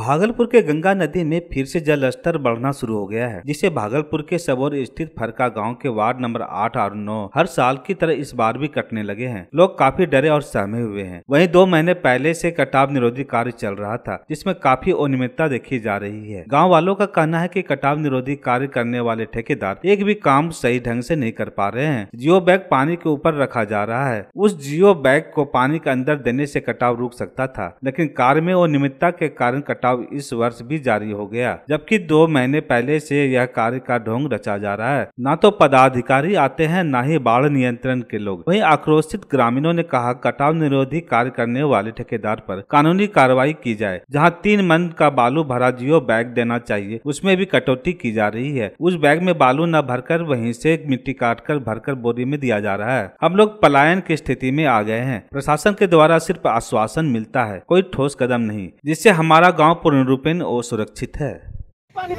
भागलपुर के गंगा नदी में फिर से जल स्तर बढ़ना शुरू हो गया है, जिसे भागलपुर के सबौर स्थित फरका गांव के वार्ड नंबर 8 और 9 हर साल की तरह इस बार भी कटने लगे हैं। लोग काफी डरे और सहमे हुए हैं। वहीं 2 महीने पहले से कटाव निरोधी कार्य चल रहा था, जिसमें काफी अनियमितता देखी जा रही है। गाँव वालों का कहना है कि कटाव निरोधी कार्य करने वाले ठेकेदार एक भी काम सही ढंग से नहीं कर पा रहे हैं। जियो बैग पानी के ऊपर रखा जा रहा है। उस जियो बैग को पानी के अंदर देने से कटाव रुक सकता था, लेकिन कार्य में अनियमितता के कारण कटाव इस वर्ष भी जारी हो गया, जबकि 2 महीने पहले से यह कार्य का ढोंग रचा जा रहा है। न तो पदाधिकारी आते हैं, न ही बाढ़ नियंत्रण के लोग। वहीं आक्रोशित ग्रामीणों ने कहा कटाव निरोधी कार्य करने वाले ठेकेदार पर कानूनी कार्रवाई की जाए। जहां 3 मन का बालू भरा जियो बैग देना चाहिए, उसमें भी कटौती की जा रही है। उस बैग में बालू न भरकर वहीं से मिट्टी काटकर भरकर बोरी में दिया जा रहा है। हम लोग पलायन की स्थिति में आ गए हैं। प्रशासन के द्वारा सिर्फ आश्वासन मिलता है, कोई ठोस कदम नहीं, जिससे हमारा गाँव पूर्ण रूपेण सुरक्षित है। मट्टी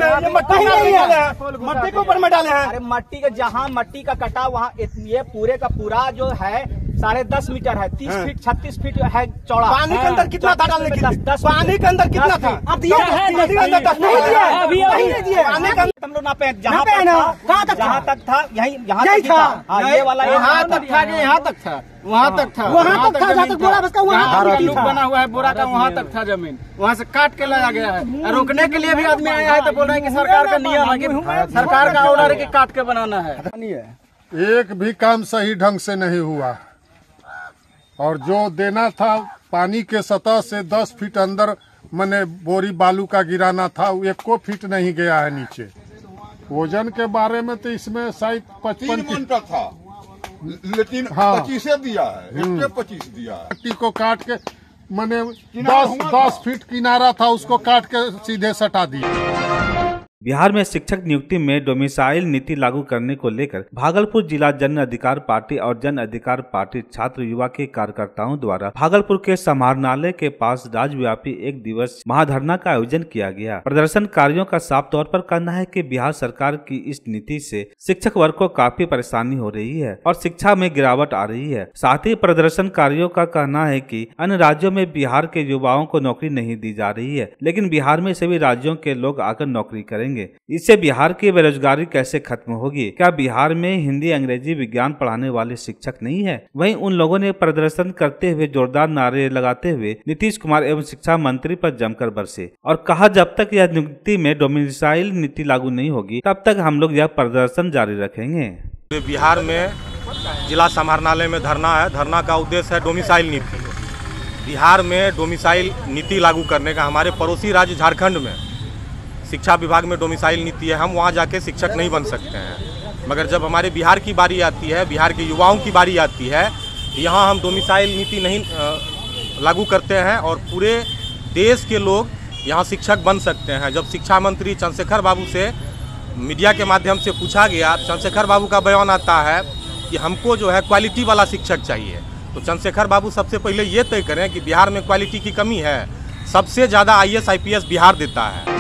के ऊपर में डाले हैं। अरे मट्टी का जहाँ मट्टी का कटाव वहाँ ये पूरे का पूरा जो है 10.5 मीटर है, 30 फीट 36 फीट है चौड़ा। पानी के अंदर कितना था डालने की? 10 पानी के अंदर कितना था? अब दिया है हम लोग ना पे जहाँ तक था यही यहाँ तक था। ये वाला यहाँ तक था, यहाँ तक था, वहाँ तक था, वहाँ तक था, जहाँ तक बोरा बस का वहाँ लूप बना हुआ है बोरा का, वहाँ तक था जमीन। वहाँ से काट के लाया गया है। रोकने के लिए भी आदमी आया है तो बोल रहे हैं कि सरकार का नियम है कि सरकार का ऑर्डर है कि काट के बनाना है। एक भी काम सही ढंग से नहीं हुआ और जो देना था पानी के सतह से 10 फीट अंदर मैंने बोरी बालू का गिराना था, 1 फीट नहीं गया है नीचे। वजन के बारे में तो इसमें शायद 55 का था, लेकिन 25 दिया है, 25 दिया है। मट्टी को काट के मैंने 10 फीट किनारा था, उसको काट के सीधे सटा दिया। बिहार में शिक्षक नियुक्ति में डोमिसाइल नीति लागू करने को लेकर भागलपुर जिला जन अधिकार पार्टी और जन अधिकार पार्टी छात्र युवा के कार्यकर्ताओं द्वारा भागलपुर के समाहरणालय के पास राज्यव्यापी 1 दिवस महाधरना का आयोजन किया गया। प्रदर्शनकारियों का साफ तौर पर कहना है कि बिहार सरकार की इस नीति से शिक्षक वर्ग को काफी परेशानी हो रही है और शिक्षा में गिरावट आ रही है। साथ ही प्रदर्शनकारियों का कहना है कि अन्य राज्यों में बिहार के युवाओं को नौकरी नहीं दी जा रही है, लेकिन बिहार में सभी राज्यों के लोग आकर नौकरी करेंगे। इससे बिहार की बेरोजगारी कैसे खत्म होगी? क्या बिहार में हिंदी, अंग्रेजी, विज्ञान पढ़ाने वाले शिक्षक नहीं है? वहीं उन लोगों ने प्रदर्शन करते हुए जोरदार नारे लगाते हुए नीतीश कुमार एवं शिक्षा मंत्री पर जमकर बरसे और कहा जब तक यह नियुक्ति में डोमिसाइल नीति लागू नहीं होगी तब तक हम लोग यह प्रदर्शन जारी रखेंगे। बिहार में जिला समाहरणालय में धरना है। धरना का उद्देश्य है डोमिसाइल नीति। बिहार में डोमिसाइल नीति लागू करने का, हमारे पड़ोसी राज्य झारखंड में शिक्षा विभाग में डोमिसाइल नीति है। हम वहाँ जाके शिक्षक नहीं बन सकते हैं, मगर जब हमारे बिहार की बारी आती है, बिहार के युवाओं की बारी आती है, यहाँ हम डोमिसाइल नीति नहीं लागू करते हैं और पूरे देश के लोग यहाँ शिक्षक बन सकते हैं। जब शिक्षा मंत्री चंद्रशेखर बाबू से मीडिया के माध्यम से पूछा गया, चंद्रशेखर बाबू का बयान आता है कि हमको जो है क्वालिटी वाला शिक्षक चाहिए। तो चंद्रशेखर बाबू सबसे पहले ये तय करें कि बिहार में क्वालिटी की कमी है। सबसे ज़्यादा IAS IPS बिहार देता है।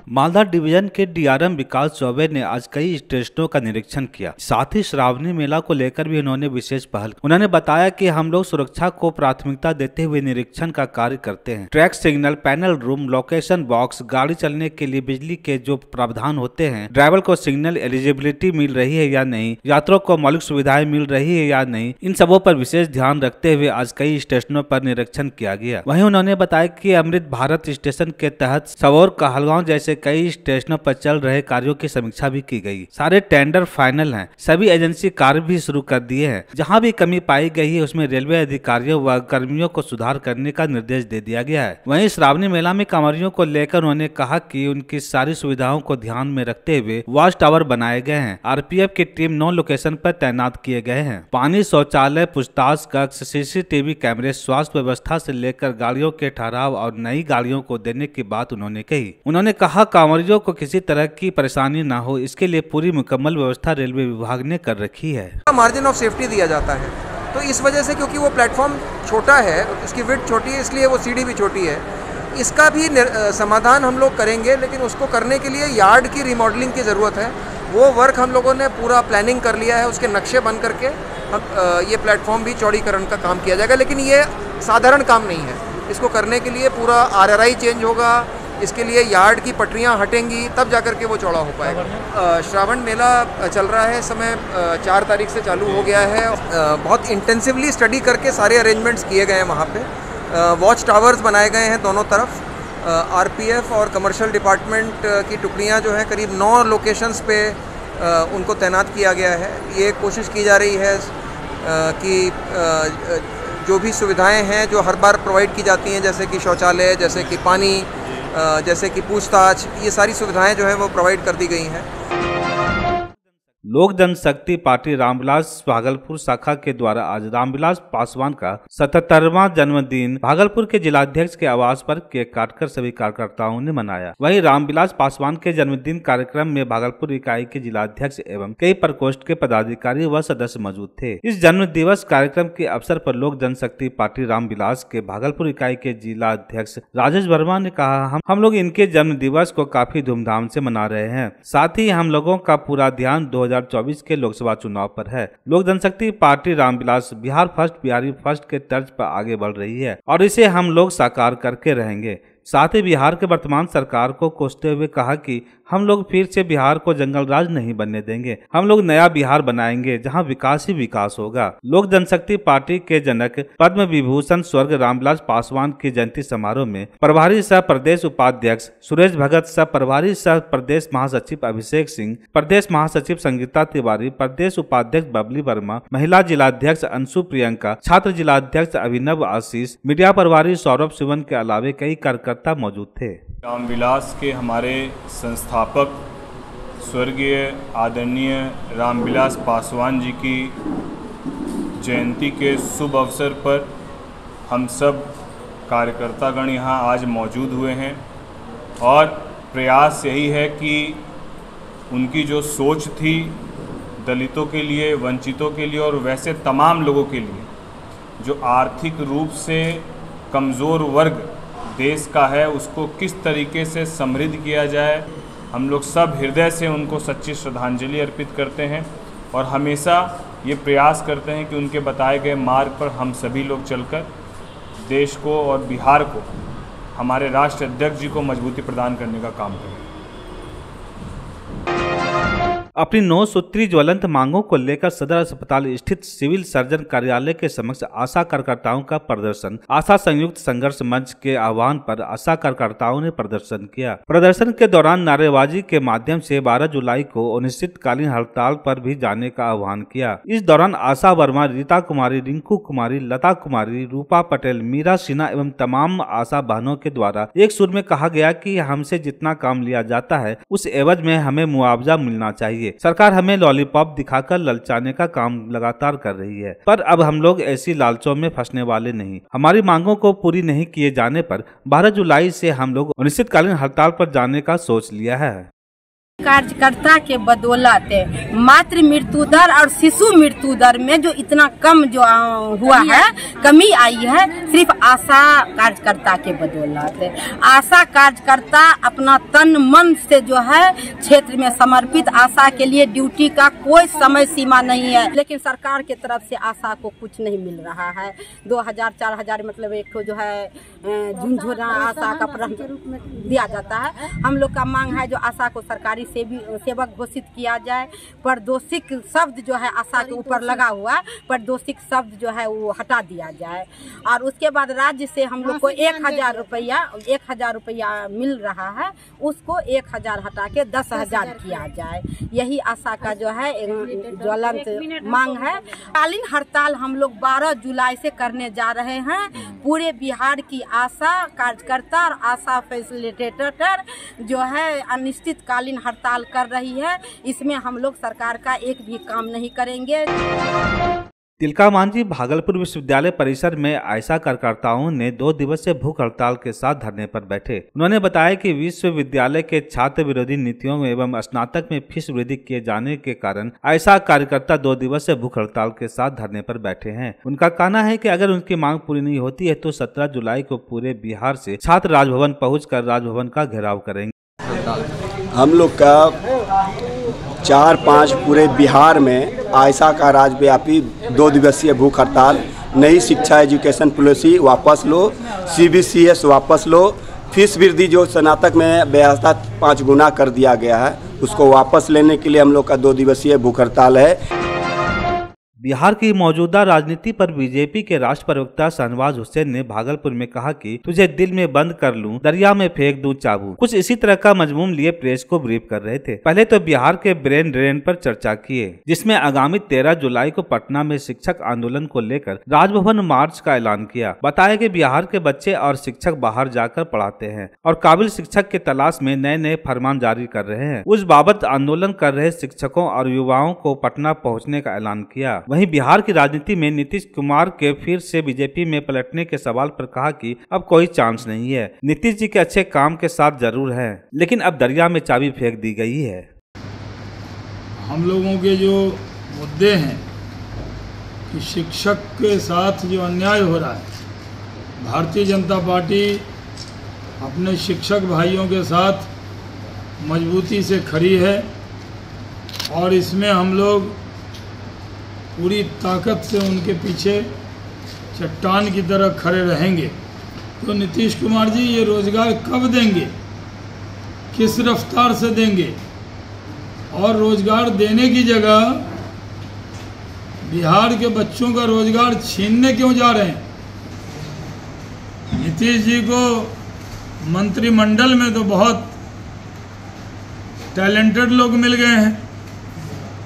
मालदा डिवीजन के DRM विकास चौबे ने आज कई स्टेशनों का निरीक्षण किया। साथ ही श्रावणी मेला को लेकर भी उन्होंने विशेष पहल। उन्होंने बताया कि हम लोग सुरक्षा को प्राथमिकता देते हुए निरीक्षण का कार्य करते हैं। Track signal, panel room, location box, गाड़ी चलने के लिए बिजली के जो प्रावधान होते हैं, ड्राइवर को सिग्नल एलिजिबिलिटी मिल रही है या नहीं, यात्रियों को मौलिक सुविधाएं मिल रही है या नहीं, इन सबों पर विशेष ध्यान रखते हुए आज कई स्टेशनों पर निरीक्षण किया गया। वहीं उन्होंने बताया कि अमृत भारत स्टेशन के तहत सबौर, कहलगांव जैसे कई स्टेशनों पर चल रहे कार्यों की समीक्षा भी की गई। सारे टेंडर फाइनल हैं। सभी एजेंसी कार्य भी शुरू कर दिए हैं। जहां भी कमी पाई गई है उसमें रेलवे अधिकारियों व कर्मियों को सुधार करने का निर्देश दे दिया गया है। वहीं श्रावणी मेला में कांवरियों को लेकर उन्होंने कहा कि उनकी सारी सुविधाओं को ध्यान में रखते हुए वॉच टावर बनाए गए हैं। RPF की टीम 9 लोकेशन पर तैनात किए गए हैं। पानी, शौचालय, पूछताछ कक्ष, CCTV कैमरे, स्वास्थ्य व्यवस्था से लेकर गाड़ियों के ठहराव और नई गाड़ियों को देने की बात उन्होंने कही। उन्होंने कहा कांवरियों को किसी तरह की परेशानी ना हो, इसके लिए पूरी मुकम्मल व्यवस्था रेलवे विभाग ने कर रखी है। मार्जिन ऑफ सेफ्टी दिया जाता है, तो इस वजह से क्योंकि वो प्लेटफॉर्म छोटा है, उसकी विड्थ छोटी है, इसलिए वो सीढ़ी भी छोटी है। इसका भी समाधान हम लोग करेंगे, लेकिन उसको करने के लिए यार्ड की रिमॉडलिंग की ज़रूरत है। वो वर्क हम लोगों ने पूरा प्लानिंग कर लिया है, उसके नक्शे बन करके हम ये प्लेटफॉर्म भी चौड़ीकरण का काम किया जाएगा। लेकिन ये साधारण काम नहीं है, इसको करने के लिए पूरा RRI चेंज होगा, इसके लिए यार्ड की पटरियां हटेंगी, तब जाकर के वो चौड़ा हो पाएगा। श्रावण मेला चल रहा है, इस समय 4 तारीख से चालू हो गया है। बहुत इंटेंसिवली स्टडी करके सारे अरेंजमेंट्स किए गए हैं वहाँ पे। वॉच टावर्स बनाए गए हैं दोनों तरफ। RPF और कमर्शियल डिपार्टमेंट की टुकड़ियाँ जो हैं करीब 9 लोकेशंस पे उनको तैनात किया गया है। ये कोशिश की जा रही है कि जो भी सुविधाएं हैं जो हर बार प्रोवाइड की जाती हैं, जैसे कि शौचालय, जैसे कि पानी, जैसे कि पूछताछ, ये सारी सुविधाएं जो है वो प्रोवाइड कर दी गई हैं। लोक जनशक्ति पार्टी रामविलास भागलपुर शाखा के द्वारा आज रामविलास पासवान का 77वां जन्मदिन भागलपुर के जिलाध्यक्ष के आवास पर केक काटकर सभी कार्यकर्ताओं ने मनाया। वहीं रामविलास पासवान के जन्मदिन कार्यक्रम में भागलपुर इकाई के जिलाध्यक्ष एवं कई प्रकोष्ठ के पदाधिकारी व सदस्य मौजूद थे। इस जन्म दिवस कार्यक्रम के अवसर पर लोक जनशक्ति पार्टी रामविलास के भागलपुर इकाई के जिलाध्यक्ष राजेश वर्मा ने कहा, हम लोग इनके जन्म दिवस को काफी धूमधाम से मना रहे हैं। साथ ही हम लोगों का पूरा ध्यान 2024 के लोकसभा चुनाव पर है। Lok Janshakti party Ramvilas Bihar first, Bihari first के तर्ज पर आगे बढ़ रही है और इसे हम लोग साकार करके रहेंगे। साथ ही बिहार के वर्तमान सरकार को कोसते हुए कहा कि हम लोग फिर से बिहार को जंगल राज नहीं बनने देंगे। हम लोग नया बिहार बनाएंगे जहां विकास ही विकास होगा। लोक जनशक्ति पार्टी के जनक पद्म विभूषण स्वर्ग रामविलास पासवान की जयंती समारोह में प्रभारी सह प्रदेश उपाध्यक्ष सुरेश भगत, सह प्रभारी सह प्रदेश महासचिव अभिषेक सिंह, प्रदेश महासचिव संगीता तिवारी, प्रदेश उपाध्यक्ष बबली वर्मा, महिला जिलाध्यक्ष अंशु प्रियंका, छात्र जिलाध्यक्ष अभिनव आशीष, मीडिया प्रभारी सौरभ सिवन के अलावे कई कार्यकर्ता मौजूद थे। रामविलास के हमारे संस्थापक स्वर्गीय आदरणीय रामविलास पासवान जी की जयंती के शुभ अवसर पर हम सब कार्यकर्तागण यहाँ आज मौजूद हुए हैं और प्रयास यही है कि उनकी जो सोच थी दलितों के लिए, वंचितों के लिए और वैसे तमाम लोगों के लिए जो आर्थिक रूप से कमज़ोर वर्ग देश का है, उसको किस तरीके से समृद्ध किया जाए। हम लोग सब हृदय से उनको सच्ची श्रद्धांजलि अर्पित करते हैं और हमेशा ये प्रयास करते हैं कि उनके बताए गए मार्ग पर हम सभी लोग चलकर देश को और बिहार को, हमारे राष्ट्र अध्यक्ष जी को मजबूती प्रदान करने का काम करें। अपनी 9 सूत्री ज्वलंत मांगों को लेकर सदर अस्पताल स्थित सिविल सर्जन कार्यालय के समक्ष आशा कार्यकर्ताओं का प्रदर्शन। आशा संयुक्त संघर्ष मंच के आह्वान पर आशा कार्यकर्ताओं ने प्रदर्शन किया। प्रदर्शन के दौरान नारेबाजी के माध्यम से 12 जुलाई को अनिश्चितकालीन हड़ताल पर भी जाने का आह्वान किया। इस दौरान आशा वर्मा, रीता कुमारी, रिंकू कुमारी, लता कुमारी, रूपा पटेल, मीरा सिन्हा एवं तमाम आशा बहनों के द्वारा एक सुर में कहा गया कि हमसे जितना काम लिया जाता है उस एवज में हमें मुआवजा मिलना चाहिए। सरकार हमें लॉलीपॉप दिखाकर ललचाने का काम लगातार कर रही है, पर अब हम लोग ऐसी लालचों में फंसने वाले नहीं। हमारी मांगों को पूरी नहीं किए जाने पर 12 जुलाई से हम लोग अनिश्चितकालीन हड़ताल पर जाने का सोच लिया है। कार्यकर्ता के बदौलत मातृ मृत्यु दर और शिशु मृत्यु दर में जो इतना कम जो हुआ है, कमी आई है, सिर्फ आशा कार्यकर्ता के बदौलत। आशा कार्यकर्ता अपना तन मन से जो है क्षेत्र में समर्पित, आशा के लिए ड्यूटी का कोई समय सीमा नहीं है, लेकिन सरकार के तरफ से आशा को कुछ नहीं मिल रहा है। 2000-4000 मतलब एक जो है झुंझुना आशा का दिया जाता है। हम लोग का मांग है जो आशा को सरकारी सेवक घोषित किया जाए। परदोषिक शब्द जो है आशा के ऊपर लगा हुआ, परदोषिक शब्द जो है वो हटा दिया जाए और उसके बाद राज्य से हम लोग को 1000 रुपया मिल रहा है, उसको 1000 हटा के 10,000 किया जाए। यही आशा का जो है ज्वलंत मांग है। कालीन हड़ताल हम लोग 12 जुलाई से करने जा रहे हैं। पूरे बिहार की आशा कार्यकर्ता और आशा फैसिलिटेटर जो है अनिश्चितकालीन हड़ताल कर रही है। इसमें हम लोग सरकार का एक भी काम नहीं करेंगे। तिलका मांझी भागलपुर विश्वविद्यालय परिसर में आशा कार्यकर्ताओं ने 2 दिवसीय भूख हड़ताल के साथ धरने पर बैठे। उन्होंने बताया कि विश्वविद्यालय के छात्र विरोधी नीतियों में एवं स्नातक में फीस वृद्धि किए जाने के कारण आशा कार्यकर्ता 2 दिवसीय भूख हड़ताल के साथ धरने पर बैठे हैं। उनका कहना है कि अगर उनकी मांग पूरी नहीं होती है तो 17 जुलाई को पूरे बिहार से छात्र राजभवन पहुंचकर राजभवन का घेराव करेंगे। हम लोग का 4-5 पूरे बिहार में आशा का राज्यव्यापी 2 दिवसीय भूख हड़ताल नई शिक्षा एजुकेशन पॉलिसी वापस लो, CBCS वापस लो, फीस वृद्धि जो स्नातक में व्यवस्था 5 गुना कर दिया गया है उसको वापस लेने के लिए हम लोग का 2 दिवसीय भूख हड़ताल है। बिहार की मौजूदा राजनीति पर बीजेपी के राष्ट्रीय प्रवक्ता शहनवाज हुसैन ने भागलपुर में कहा कि तुझे दिल में बंद कर लूं, दरिया में फेंक दूं चाबू। कुछ इसी तरह का मजमून लिए प्रेस को ब्रीफ कर रहे थे। पहले तो बिहार के ब्रेन ड्रेन पर चर्चा किए, जिसमें आगामी 13 जुलाई को पटना में शिक्षक आंदोलन को लेकर राजभवन मार्च का ऐलान किया। बताया कि बिहार के बच्चे और शिक्षक बाहर जाकर पढ़ाते हैं और काबिल शिक्षक की तलाश में नए नए फरमान जारी कर रहे हैं। उस बाबत आंदोलन कर रहे शिक्षकों और युवाओं को पटना पहुँचने का ऐलान किया। वहीं बिहार की राजनीति में नीतीश कुमार के फिर से बीजेपी में पलटने के सवाल पर कहा कि अब कोई चांस नहीं है। नीतीश जी के अच्छे काम के साथ जरूर है, लेकिन अब दरिया में चाबी फेंक दी गई है। हम लोगों के जो मुद्दे हैं कि शिक्षक के साथ जो अन्याय हो रहा है, भारतीय जनता पार्टी अपने शिक्षक भाइयों के साथ मजबूती से खड़ी है और इसमें हम लोग पूरी ताकत से उनके पीछे चट्टान की तरह खड़े रहेंगे। तो नीतीश कुमार जी ये रोज़गार कब देंगे, किस रफ्तार से देंगे, और रोज़गार देने की जगह बिहार के बच्चों का रोज़गार छीनने क्यों जा रहे हैं। नीतीश जी को मंत्रिमंडल में तो बहुत टैलेंटेड लोग मिल गए हैं,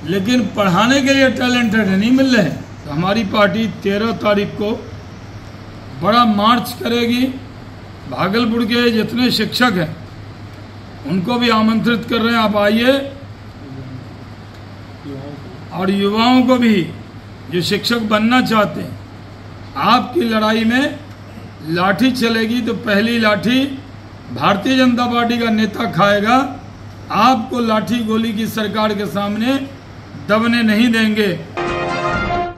लेकिन पढ़ाने के लिए टैलेंटेड नहीं मिल रहे हैं। तो हमारी पार्टी 13 तारीख को बड़ा मार्च करेगी। भागलपुर के जितने शिक्षक हैं उनको भी आमंत्रित कर रहे हैं, आप आइए, और युवाओं को भी जो शिक्षक बनना चाहते हैं। आपकी लड़ाई में लाठी चलेगी तो पहली लाठी भारतीय जनता पार्टी का नेता खाएगा। आपको लाठी गोली की सरकार के सामने दबने नहीं देंगे।